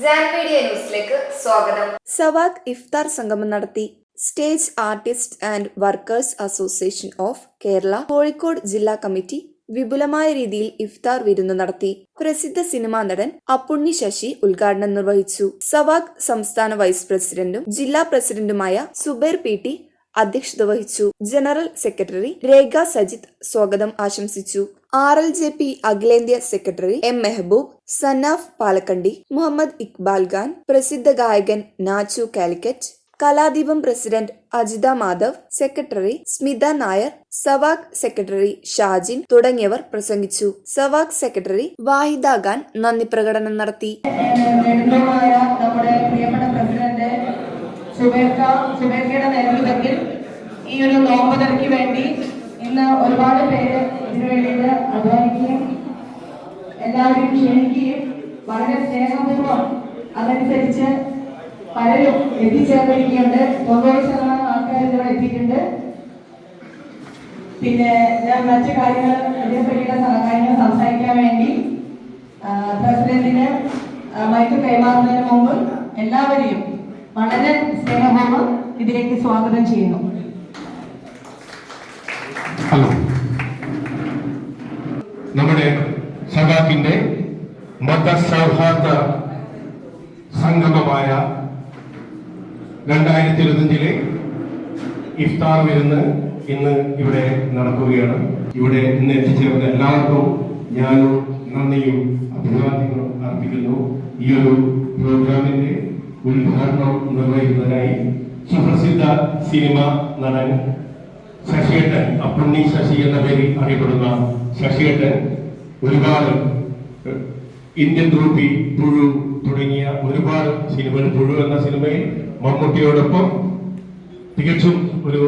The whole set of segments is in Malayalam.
മീഡിയ ന്യൂസിലേക്ക് സ്വാഗതം. സവാക് ഇഫ്താർ സംഗമം നടത്തി. Stage artist and workers association of Kerala Kozhikode ജില്ലാ കമ്മിറ്റി വിപുലമായ രീതിയിൽ ഇഫ്താർ വിരുന്ന് നടത്തി. പ്രസിദ്ധ സിനിമാ നടൻ അപ്പുണ്ണി ശശി ഉദ്ഘാടനം നിർവഹിച്ചു. സവാക് സംസ്ഥാന വൈസ് പ്രസിഡന്റും ജില്ലാ പ്രസിഡന്റുമായ സുബൈർ പി.ടി അധ്യക്ഷത വഹിച്ചു. ജനറൽ സെക്രട്ടറി രേഖ സജിത്ത് സ്വാഗതം ആശംസിച്ചു. RLJP അഖിലേന്ത്യാ സെക്രട്ടറി M മെഹബൂബ്, സന്നാഫ് പാലക്കണ്ടി, മുഹമ്മദ് ഇക്ബാൽ ഖാൻ, പ്രസിദ്ധ ഗായകൻ Nachu Calicut, Kaladeepam president Ajitha Madhav, secretary Smitha Nair, Savak secretary Shajin തുടങ്ങിയവർ പ്രസംഗിച്ചു. സവാക് സെക്രട്ടറി വാഹിദ ഖാൻ നന്ദി പ്രകടനം നടത്തി. സുബേർക്കയുടെ നേതൃത്വത്തിൽ ഈ ഒരു നോമ്പുതലയ്ക്ക് വേണ്ടി ഇന്ന് ഒരുപാട് പേര് ഇതിനു വേണ്ടിയിട്ട് അധ്വാനിക്കുകയും എല്ലാവരെയും ക്ഷണിക്കുകയും വളരെ സ്നേഹപൂർവ്വം അതനുസരിച്ച് പലരും എത്തിച്ചേർന്നിരിക്കുന്നുണ്ട്. 90% ആൾക്കാർ ഇതിവിടെ എത്തിയിട്ടുണ്ട്. പിന്നെ ഞാൻ മറ്റു കാര്യങ്ങൾ ഇതിനെപ്പറ്റിയുള്ള കാര്യങ്ങൾ സംസാരിക്കാൻ വേണ്ടി പ്രസിഡന്റിന് മൈക്ക് കൈമാറുന്നതിന് മുമ്പ് എല്ലാവരെയും വളരെ സ്നേഹപൂർവ്വം ഇതിലേക്ക് സ്വാഗതം ചെയ്യുന്നു. ഹലോ, നമ്മുടെ സവാക്കിന്റെ മതസൗഹാർദ്ദ സംഗമമായ 2025 ഇഫ്താർ വിരുന്ന് ഇന്ന് ഇവിടെ നടക്കുകയാണ്. ഇവിടെ ഇന്ന് എത്തിച്ചേർന്ന എല്ലാവർക്കും ഞാൻ നന്ദിയും അഭിവാദ്യങ്ങളും അർപ്പിക്കുന്നു. ഈ ഒരു പ്രോഗ്രാമിന്റെ ഉദ്ഘാടനം നിർവഹിക്കുന്നതിനായി സുപ്രസിദ്ധ സിനിമ നടൻ ശശിയേട്ടൻ, അപ്പുണ്ണി ശശി എന്ന പേരിൽ അറിയപ്പെടുന്ന ശശിയേട്ടൻ ഒരുപാട് ഇന്ത്യൻ ഗ്രൂപ്പി, പുഴു തുടങ്ങിയ ഒരുപാട് സിനിമകൾ, പുഴു എന്ന സിനിമയിൽ മമ്മൂട്ടിയോടൊപ്പം തികച്ചും ഒരു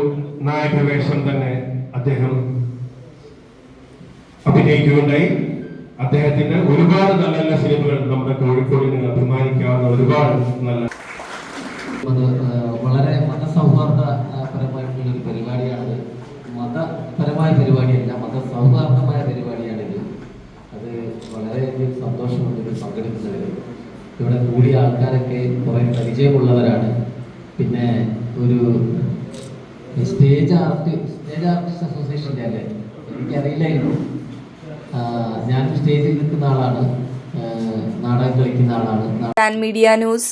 നായക വേഷം തന്നെ അദ്ദേഹം അഭിനയിക്കുകയുണ്ടായി. അദ്ദേഹത്തിന്റെ ഒരുപാട് നല്ല നല്ല സിനിമകൾ നമ്മുടെ കോഴിക്കോടിന് അഭിമാനിക്കാവുന്ന ഒരുപാട് നല്ല വളരെ മതസൗഹാർദ്ദപരമായിട്ടുള്ള ഒരു പരിപാടിയാണത്. മതപരമായ പരിപാടിയല്ല, മതസൗഹാർദ്ദമായ പരിപാടിയാണിത്. അത് വളരെയധികം സന്തോഷമുണ്ട് ഇത് പങ്കെടുക്കുന്നതിൽ. ഇവിടെ കൂടിയ ആൾക്കാരൊക്കെ കുറേ പരിചയമുള്ളവരാണ്. പിന്നെ ഒരു സ്റ്റേജ് ആർട്ടിസ്റ്റ് അസോസിയേഷൻ്റെ അല്ലേ, എനിക്കറിയില്ലായിരുന്നു. ഞാൻ സ്റ്റേജിൽ നിൽക്കുന്ന ആളാണ്, നാടകം കളിക്കുന്ന ആളാണ്. Media news.